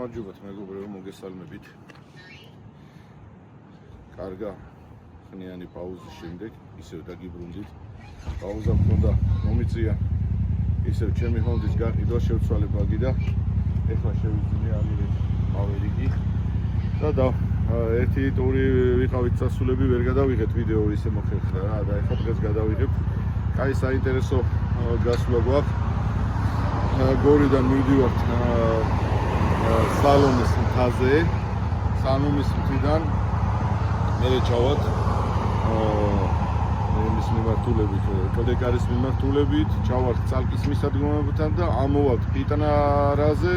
გამარჯობათ მეგობრებო, მოგესალმებით. კარგა ხნიანი პაუზის შემდეგ ისევ დაგიბრუნდით. პაუზა მქონდა მომიწია. ისევ ჩემი ჰონდის გაყიდვა შევცვალე ბაგი და ეხლა შევიძინე ალირეთ ავერიგი. და ერთი ტური ვიყავით სასულები, ვერ გადავიღეთ ვიდეო ისე მოხერხდა რა და ეხლა დღეს გადავიღებ. კაი საინტერესო გასვლა გვაქვს. გორიდან მივდივართ სალომის მთაზე, სალომის მთიდან მე ჩავალ მის მიმართულებით, კოდეკარის მიმართულებით, ჩავალ წალკის მისადგომებთან და ამოვალთ პიტანარაზე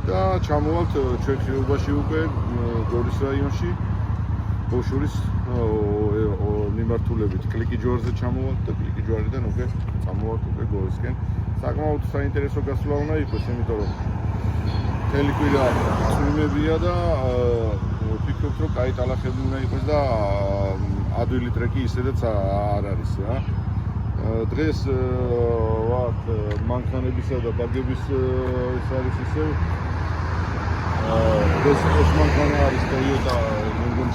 და ჩამოვალთ ჩვენ ხეობაში უკვე გორის რაიონში, ბოშურის მიმართულებით, კლიკიჯვარზე ჩამოვალთ და კლიკიჯვარიდან უკვე წამოვალთ უკვე გორისკენ. საკმაოდ საინტერესო გასვლა უნდა იყოს, იმიტომ რომ მთელი კვირა წვიმებია და ვფიქრობ, რომ კაი ტალახები უნდა იყოს და ადვილი ტრეკი ისედაც არ არის რა. დღეს ვართ მანქანებისა და ბაგების ის არის ისევ დღეს ეს მანქანა არის Toyota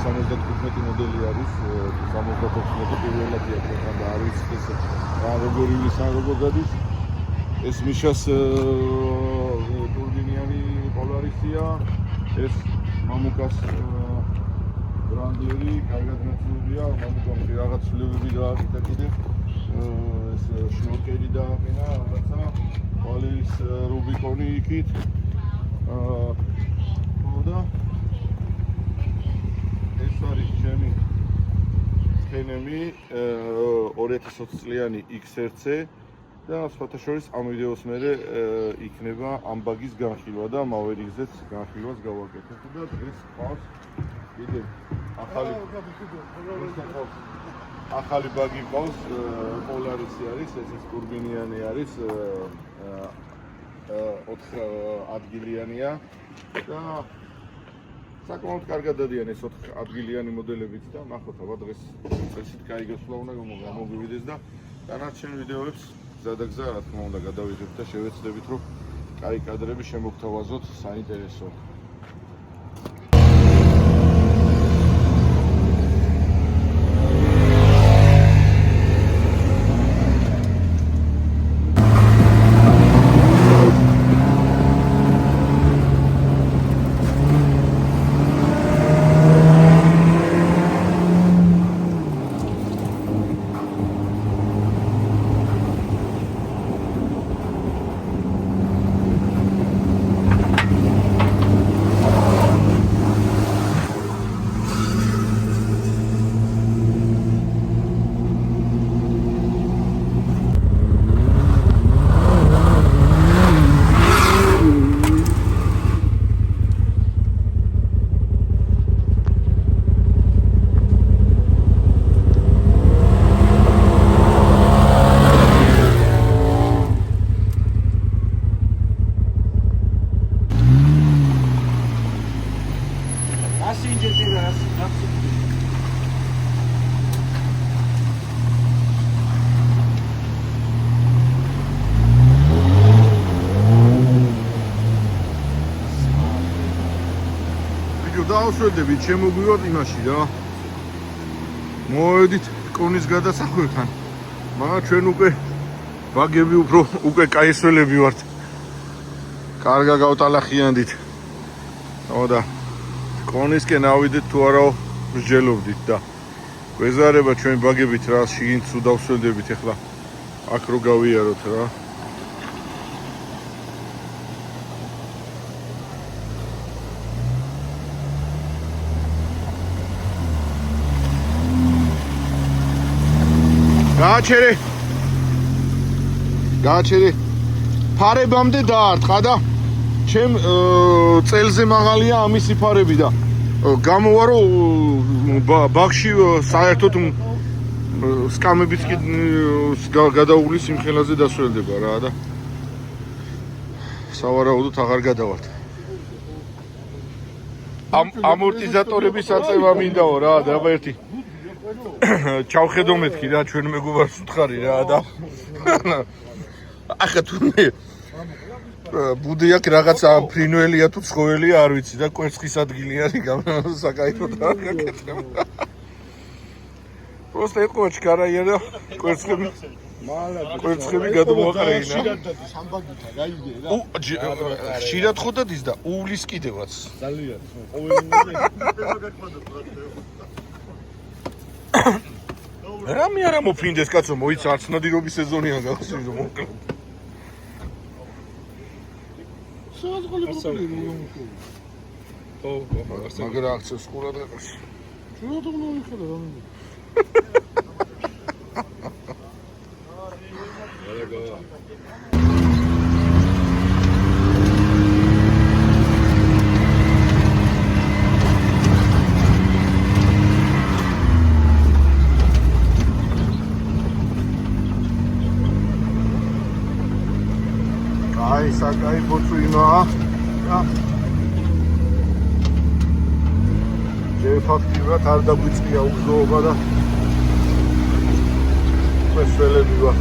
75 მოდელი არის, 74 პირველად იქნება და არის ეს რა როგორი ვისა როგორ გადის. ეს მიშას ტურბინიანი პოლარისია, ეს მამუკას ბრანდლერი, კარგად ნაცნობია, მამუკამ რაღაც ცვლილებები გააკეთა კიდე, ეს შნოკერი დააყენა, რაღაცა, ვალერის რუბიკონი იქით, და ეს არის ჩემი სქენემი 2020 წლიანი XRC და სხვათა შორის ამ ვიდეოს მერე იქნება ამ ბაგის განხილვა და მავერიგზეც განხილვას გავაკეთებ და დღეს ყავს კიდე ახალი ბაგი ყავს, პოლარისი არის, ეს ტურბინიანი არის, 4 ადგილიანია და საკმაოდ კარგად დადიან ეს 4 ადგილიანი მოდელებიც და ნახოთ აბა დღეს წესით კაი გასვლა უნდა გამოგვივიდეს და დანარჩენ ვიდეოებს გზადაგზა რა თქმა უნდა გადავიღებთ და შევეცდებით რომ კაი კადრები შემოგთავაზოთ საინტერესო. დავშვედებით, შემოგვივართ იმაში რა. მოვედით კონის გადასახლებთან. მაგრამ ჩვენ უკვე ბაგები უკვე კაისველები ვართ. კარგა გავტალახიანდით. და კონისკენ ავიდეთ თუ არა მსჯელობდით და გვეზარება ჩვენ ბაგებით რა შიგნით თუ დავშვედებით ახლა აქ რო გავიაროთ რა. გააჩერე ფარებამდე დაარტყა და ჩემ წელზე მაღალია ამისი ფარები და გამოვა რომ ბაგში საერთოდ სკამებიც კი გადაუგლის სიმხელაზე დასველდება რა და სავარაუდოდ აღარ გადავართ. ამორტიზატორების აწევა მინდაო რა და ერთი ჩავხედო მეთქი რა ჩვენ მეგობარს უთხარი რა და ახლა თუ მე ბუდი აქ რაღაცა ფრინველია თუ ცხოველია არ ვიცი და კვერცხის ადგილი არის საკაიფოდ არ გაკეთება. Просто ეთქვა ჩქარაია და კვერცხები გადმოაყრეინა. ხშირად ხოდადის და უვლის კიდევაც. ძალიან. რამე არა მოფრინდეს კაცო, მოიცა არც ნადირობის სეზონია გახსნილი მოკლედ. მაგრამ აქცევს ყურადღებას. Чего-то много ходит, да? Ai, საკაი ბოწვინაა. ფაქტიურად არ დაგვიწია უგზოობა და მესველები ვარ.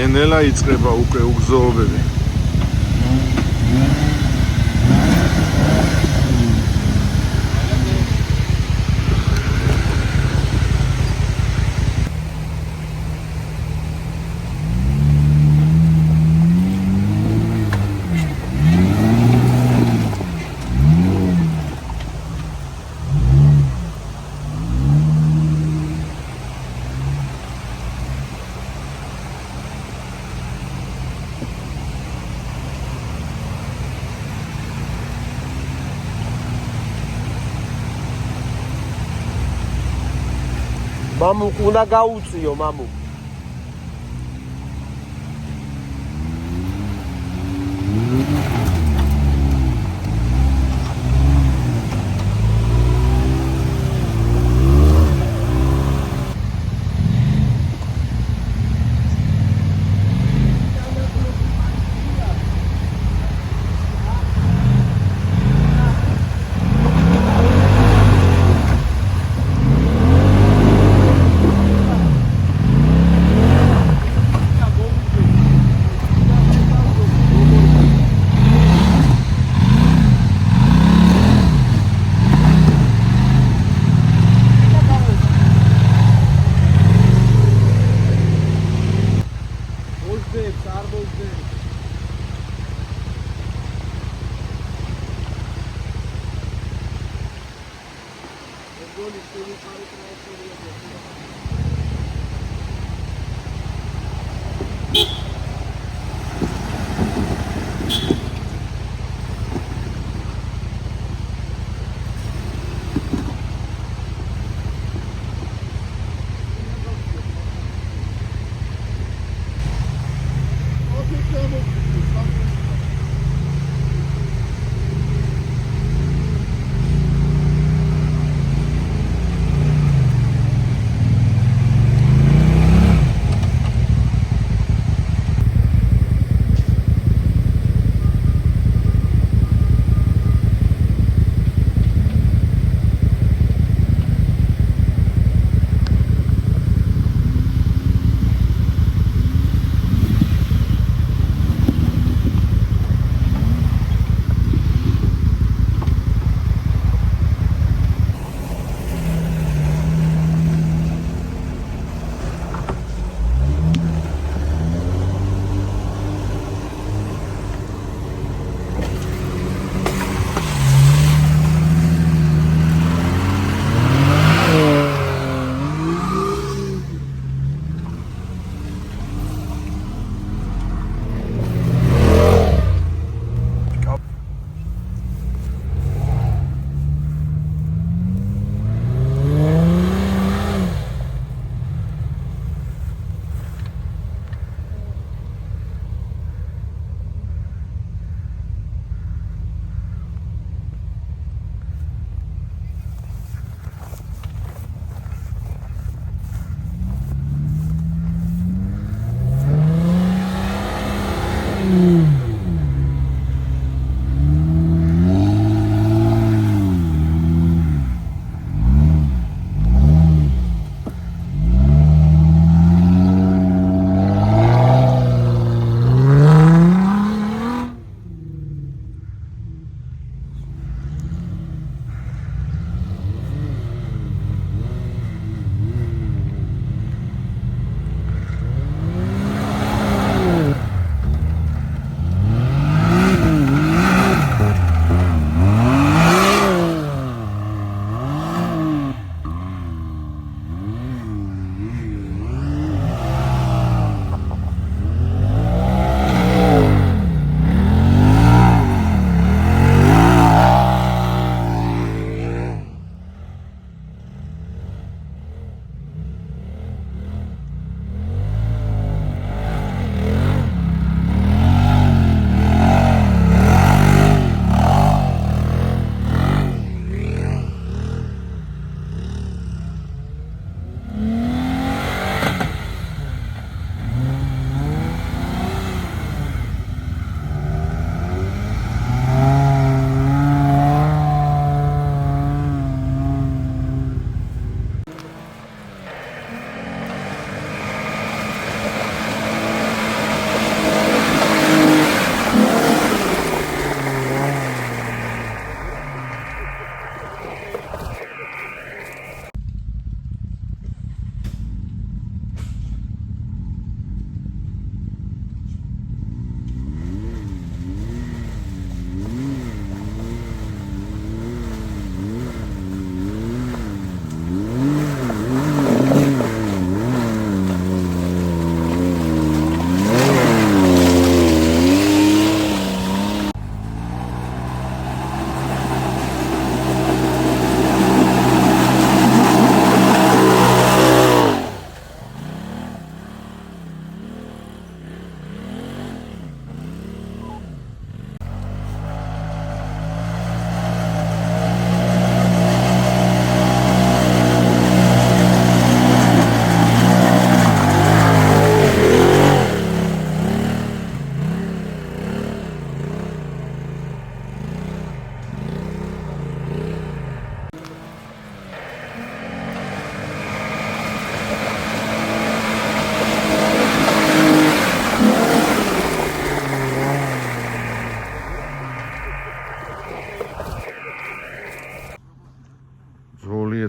ნელა იწყება უკვე უგზოობები. Mamu, უნდა გაუწიო, მამუ.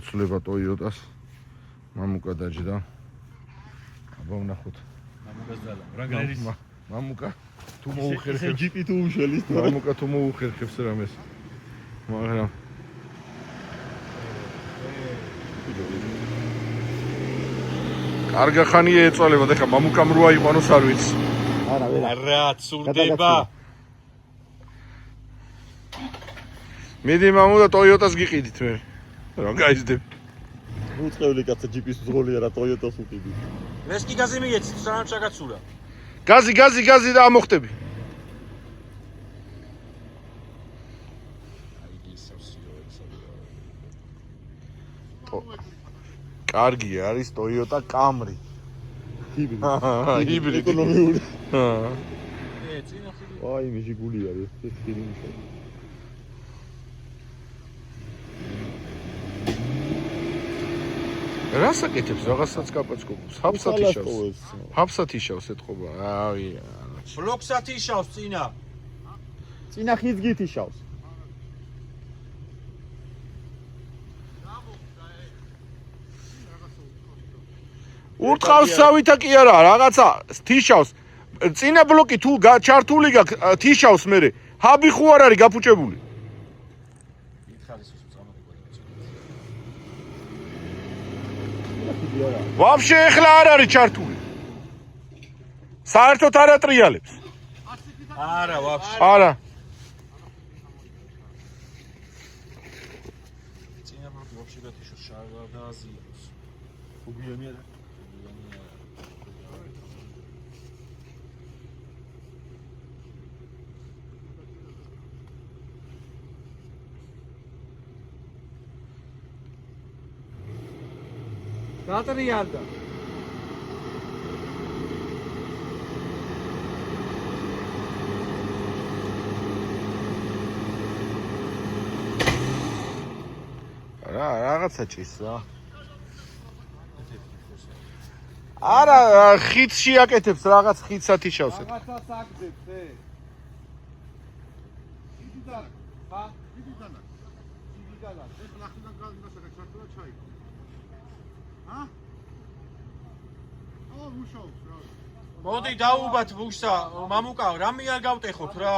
ეცვლება Toyota-ს. მამუკა დაჯდა. აბა ვნახოთ. მამუკას ძალა. რა გაირის? მამუკა თუ მოუხერხებს. ჯიპი თუ უშველის თორე. მამუკა თუ მოუხერხებს რამეს. მაგრამ კარგა ხანია ეწოლებოდა, ხა მამუკამ რო აიყვანოს არ ვიცი. არა, რა ცურდება. მიდი მამუ და Toyota-ს გიყიდით მე. რა გაიზდებ? უწყევლი კაცო ჯიპის ზღოლია რა Toyota-ს უყიდი. ლეს კი გაზი მიეცით, სანამ ჩაგაცურა. გაზი და ამოხტები. კარგი არის Toyota Camry. ჰიბრიდი. ეკონომიური. წინა ხიდი. აი, მე ჟიგული არის, ეს ხიდი მიშა. რას აკეთებს რაღაცაც კაპაჭკობს? ჰაფსად იშავს. ჰაფსად იშავს ეთყობა. აი. ბლოქსად იშავს წინა. წინა ხიდს გითიშავს. ურტყავსავითა კი არა, რაღაცა თიშავს. წინა ბლოკი თუ ჩართული გაქვს, თიშავს მე. ჰაბი ხო არ არის გაფუჭებული. ვაფშე ეხლა არ არის ჩართული. საერთოდ არ ატრიალებს. არა, ვაფშე. არა. წინა ბლოკი ვაფშე გათიშოს შარვა და აზიებს. უგიანია და გატრიალდა. რაღაცა ჭის რა. არა, ხიდში აკეთებს რაღაც ხიდსად იშავს. რაღაცას აგდებს ე. იდიდან, ხა? იდიდან. იდიდან. ეს ლახიდან გაზმასა ჩართულა ჩაი. ჰა? ო, მუშაობს რა. მოდი დაუბათ ბუშსა, მამუკა, რამე არ გავტეხოთ რა.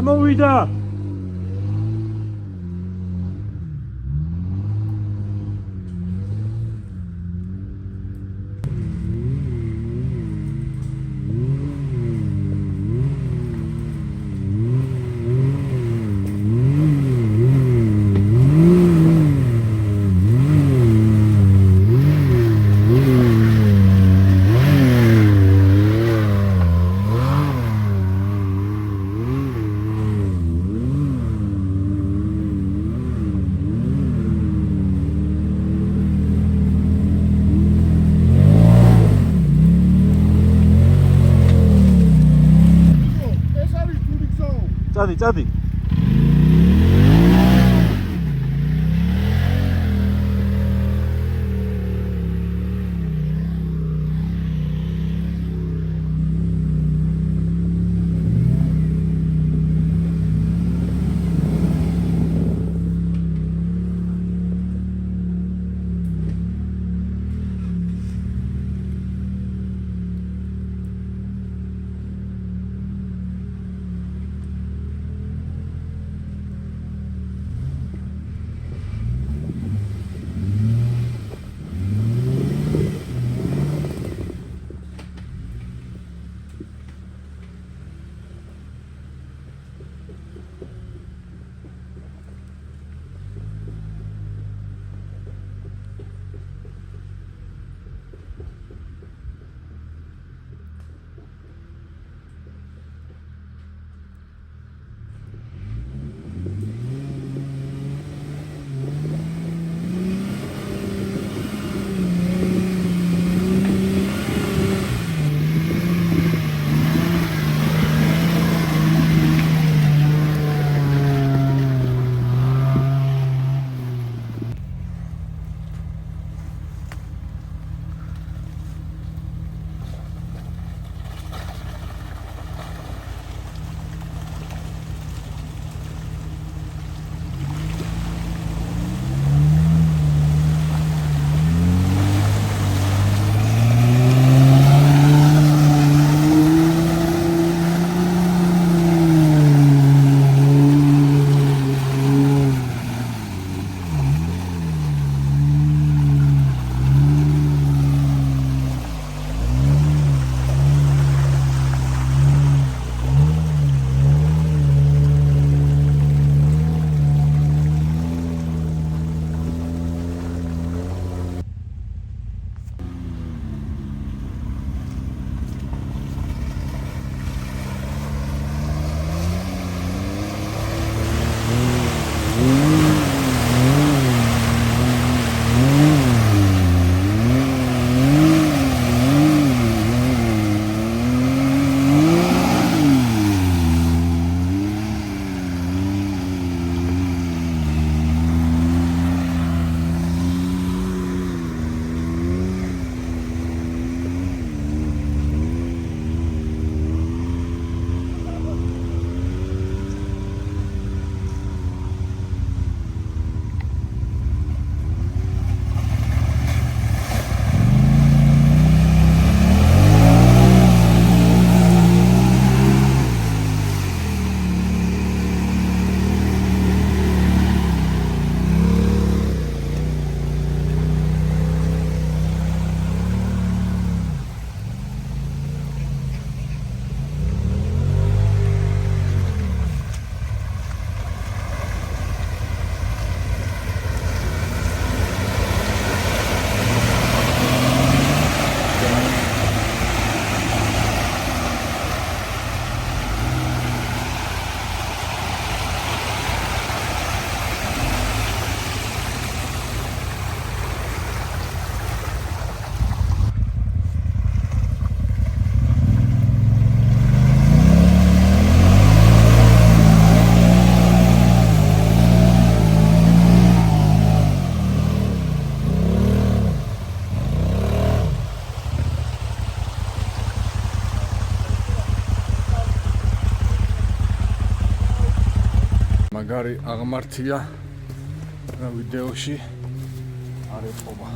ამოვიდა. წადი. მაგარი აღმართია ვიდეოში არ ეწყობა.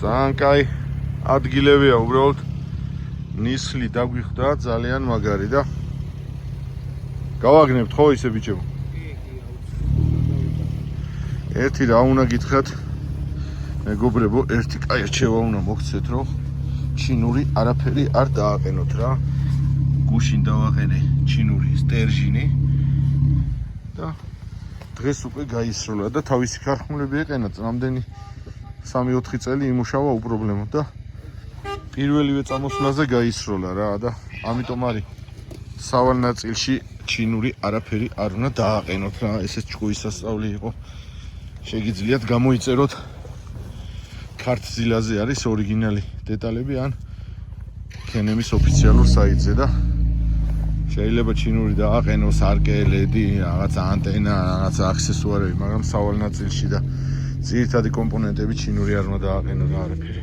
ძალიან კაი ადგილებია უბრალოდ ნისლი დაგვიხვდა ძალიან მაგარი და გავაგნებთ ხო ისე ბიჭებო? ერთი რა უნდა გითხრათ მეგობრებო, ერთი კაი რჩევა უნდა მოგცეთ, რომ ჩინური არაფერი არ დააყენოთ რა. გუშინ დავაყენე ჩინური სტержინი და დღეს უკვე გაისროლა და თავისი ქარხნულები ეყენა წამდენი 3-4 წელი იმუშავა უპრობლემოდ და პირველივე წამოსვლაზე გაისროლა რა და ამიტომ არის სავალ ნაწილში ჩინური არაფერი არ უნდა დააყენოთ რა. ესეც ჭკუის სასწაული იყო. შეგიძლიათ გამოიწეროთ ქართზილაზე არის ორიგინალი დეტალები ან ქენემის ოფიციალურ საიტზე და შეიძლება ჩინური დააყენოს არკელედი, რაღაც ანტენა, რაღაც აქსესუარები, მაგრამ სავალ ნაწილში და ძირითადი კომპონენტები ჩინური არ უნდა დააყენოს არაფერი.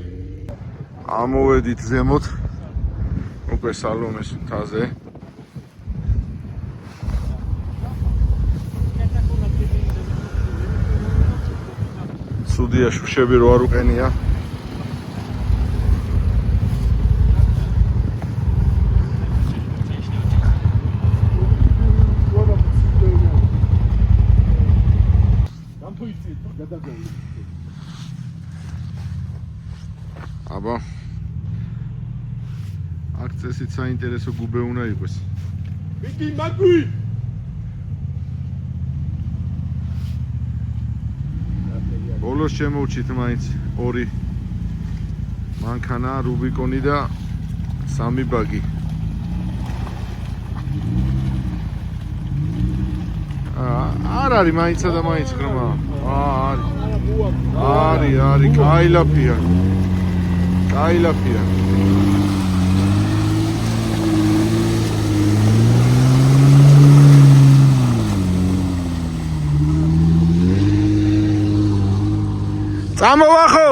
ამოვედით ზემოთ უკვე სალომეს მთაზე. სუდია შუშები რო არ უყენია. აბა აქ წესით საინტერესო გუბე უნდა იყოს. ვიკი მაგვი ბოლოს შემოვჩით მაინც ორი მანქანა, რუბიკონი და 3 ბაგი. არ არის მაინცა და მაინც ღრმა. არის, კაილაფია. კაილაფია. წამოვა ხო?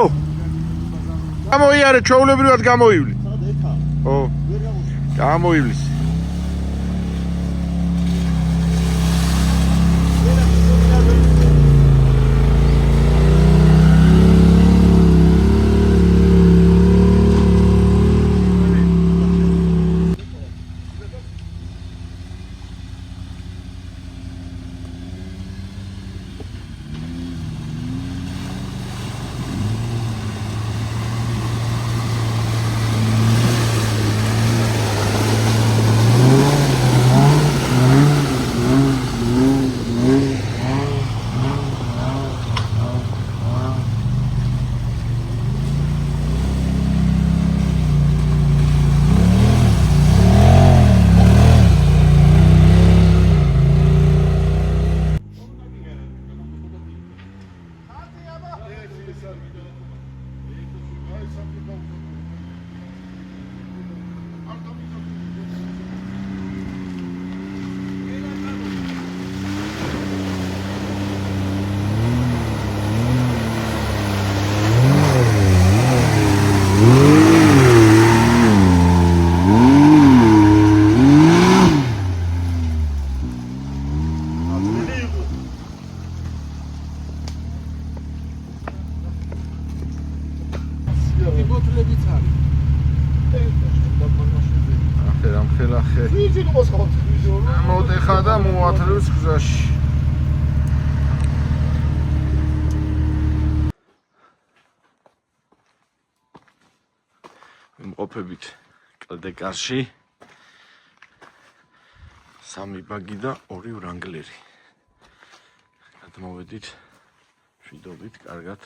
გამოიარე, ჩვეულებრივად გამოივლი. ხო. გამოივლის. ხელახე მოტეხა და მოათრევს გზაში. იმყოფებით კლდეკარში. 3 ბაგი და 2 ვრანგლერი. გადმოვედით შვიდობით, კარგად.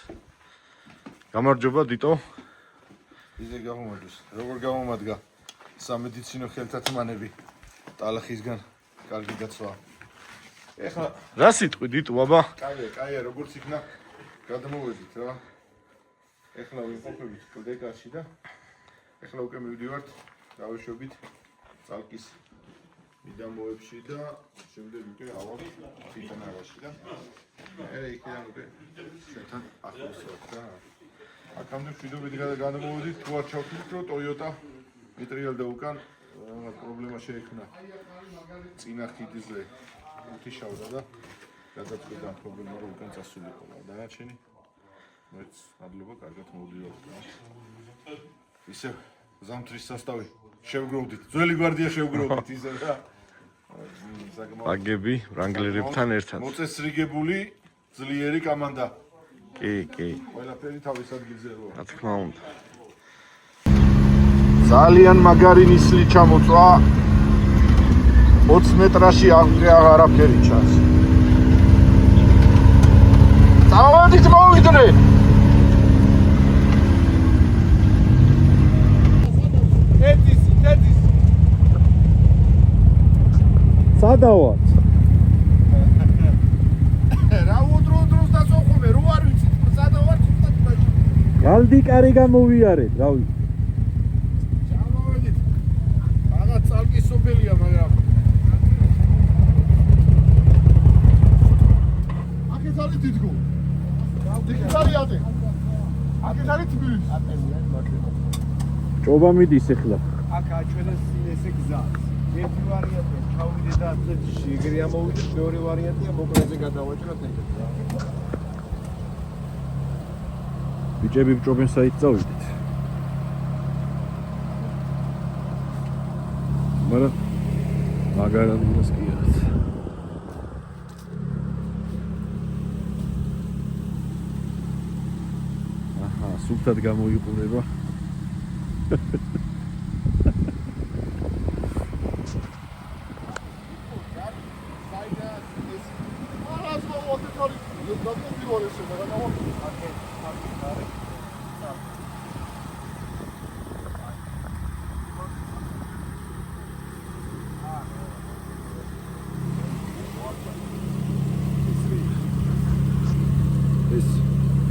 გამარჯობა დიტო. ისე გამომადგეს. როგორ გამომადგა სამედიცინო ხელთათმანები ტალახისგან. კარგი დაცვა. ეხლა რა სიტყვი დიტო აბა? კაია, როგორც იქნა გადმოვედით რა. ეხლა ვიმყოფებით კლდეკარში და ეხლა უკვე მივდივართ დავეშვებით წალკის მიდამოებში და შემდეგ უკვე ავალ თვითონავაში და მე იქიდან უკვე ჩვენთან ახლოს ვარ და აქამდე მშვიდობით გადამოვედით თუ არ ჩავთვლით რომ Toyota მიტრიალდა უკან პრობლემა შეექმნა წინა ხიდზე უთი შავდა და გადაწყვიტა პრობლემა რომ უკან წასულიყო დანარჩენი მეც მადლობა კარგად მოვდივართ ისე ზამთრის სასტავი შევგროვდით ძველი გვარდია შევგროვდით ისე რა აგები ვრანგლერებთან ერთად მოწესრიგებული ძლიერი კომანდა კი ყველაფერი თავის ადგილზე როა რა თქმა უნდა ძალიან მაგარი ნისლი ჩამოწვა 20 მეტრაში აღარაფერი ჩანს დავადით მოვიდრე სადავარ რა უდროს დასოხმე რო არ ვიცი სადავარ თუნდაც ბაჭი გალდიკარი გამოვიარეთ რავი ჩამოვედით რაღაც წალკის სოფელია მაგრამ აქეთ არის თითქო აქეთ არის ატე აქეთ არის თბილისი ჭობა მიდის ახლა აქ აჩვენეს ესე გზა ერთი ვარიანტია ჩავიდე და შიგრი ამოვიდეთ მეორე ვარიანტია მოკლეზე გადავაჭროთ ეგეთ რა ბიჭები ბჭობენ საით წავიდეთ მაგრამ მაგარად გას კი არის აჰა სუფთად გამოიყურება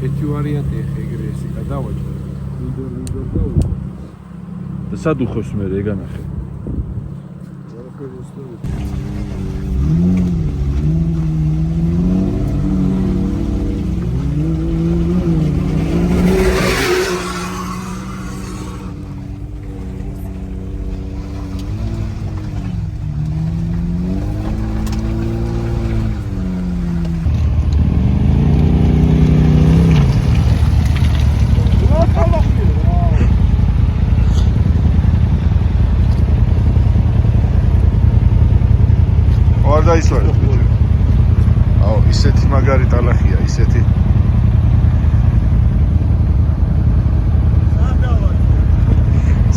ერთი ვარიანტი ეგრესი გადავაჭრე ვიდორ და სად უხოს მე ეგანახე ისეთი მაგარი ტალახია ისეთი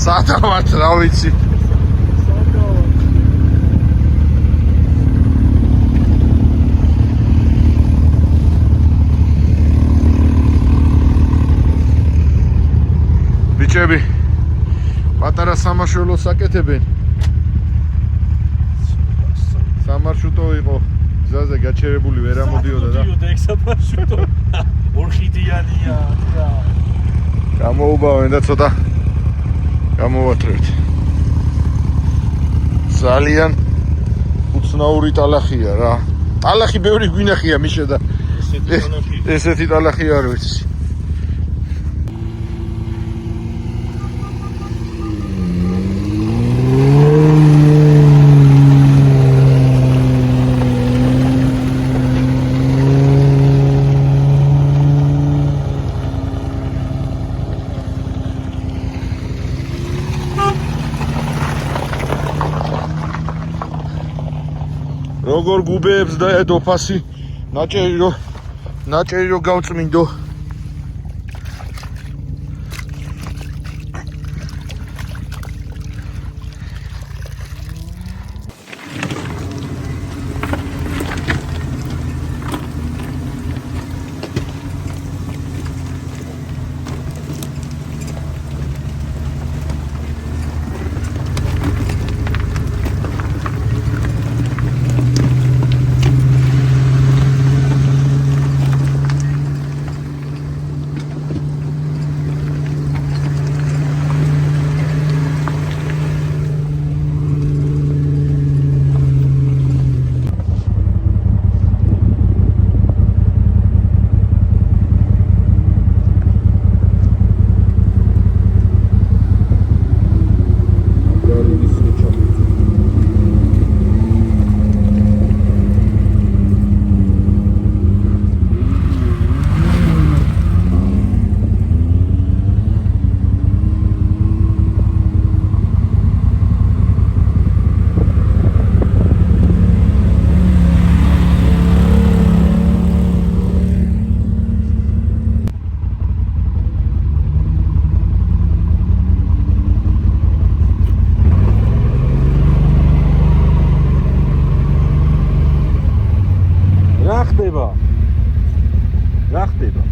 სადავართ რა ვიცი ბიჭები პატარა სამაშველოს აკეთებენ სამარშრუტო იყო გზაზე გაჩერებული ვერ ამოდიოდა და ეგ სამარშრუტო ორხიდიანია რა გამოუბავენ და ცოტა გამოვათრევთ ძალიან უცნაური ტალახია რა ტალახი ბევრი გვინახია მიშედა ესეთი ტალახი არ ვიცი როგორ გუბეებს და ედო ფასი ნაჭერი რო გავწმინდო. რა ხდება?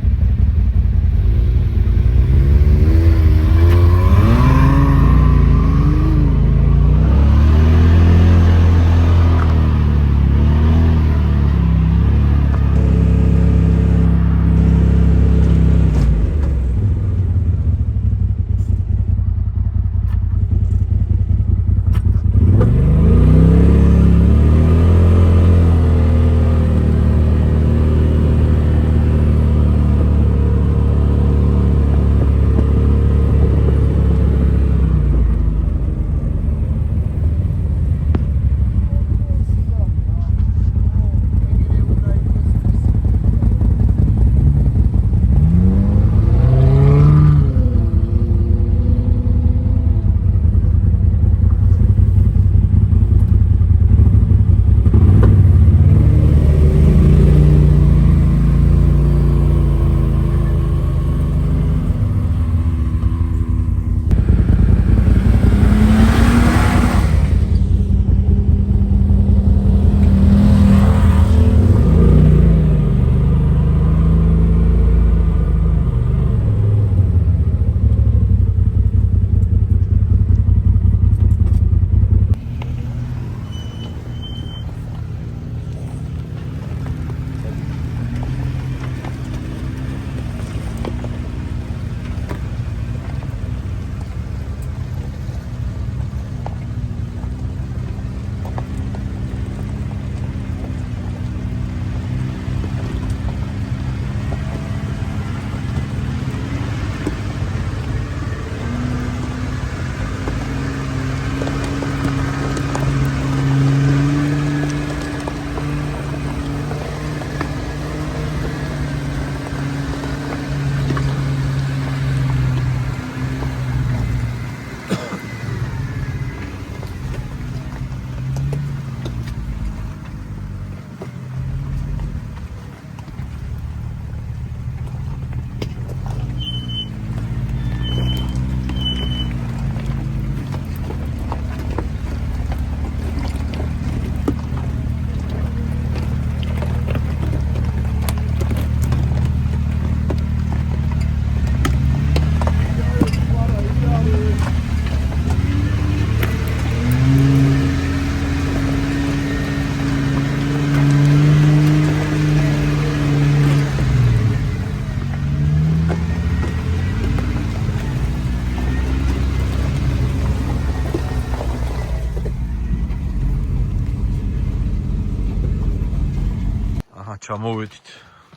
ჩამოვედით.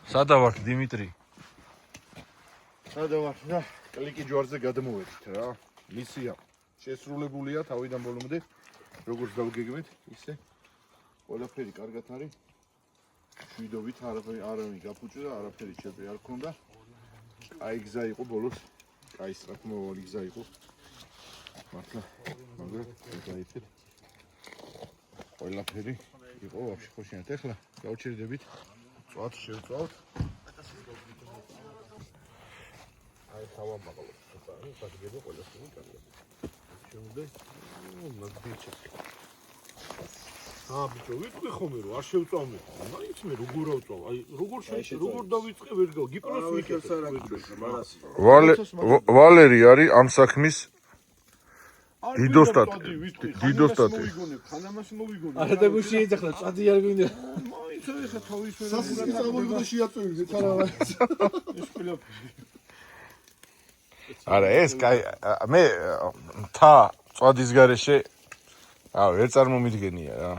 სადა ვართ დიმიტრი? სადა ვართ და კლიკი ჯვარზე გადმოვედით რა. მისია შესრულებულია თავიდან ბოლომდე. როგორც დავგეგმეთ, ისე ყველაფერი კარგად არის. შვიდობით არავინ გაფუჭდა, არაფერი ჩეპი არ ქონდა. აი გზა იყო ბოლოს. აი სწრაფმოვალი გზა იყო. მართლა, მაგრამ დაიფეთ. ყველაფერი იყო ვაფშე ხოშიანად. ეხლა გავჩერდებით. წვათ შევწავთ. აი თავამ ბაღალო. საგებო ყველას უნდა. შემოდე. მაგდიჩე. ბიჭო, ვიტყვი ხომე რომ არ შევწავმე. მაინც მე როგორ ავწავ? აი როგორ დავიწყე ვერ გავა. გიპროს ვიკეთებ არა გიბროს. ვალერი არის ამ საქმის დიდოსტატი. დიდოსტატი. ხანამას მოვიგონებ. არა და გუში ეძახლა წადი არ გვინდა. მაინც ეხა თავის ვერ სასის წამოვიდა შეაწევით არა. ეს ყველაფერი. არა ეს კაი მე მთა წვადის გარეშე ვერ წარმომიდგენია რა.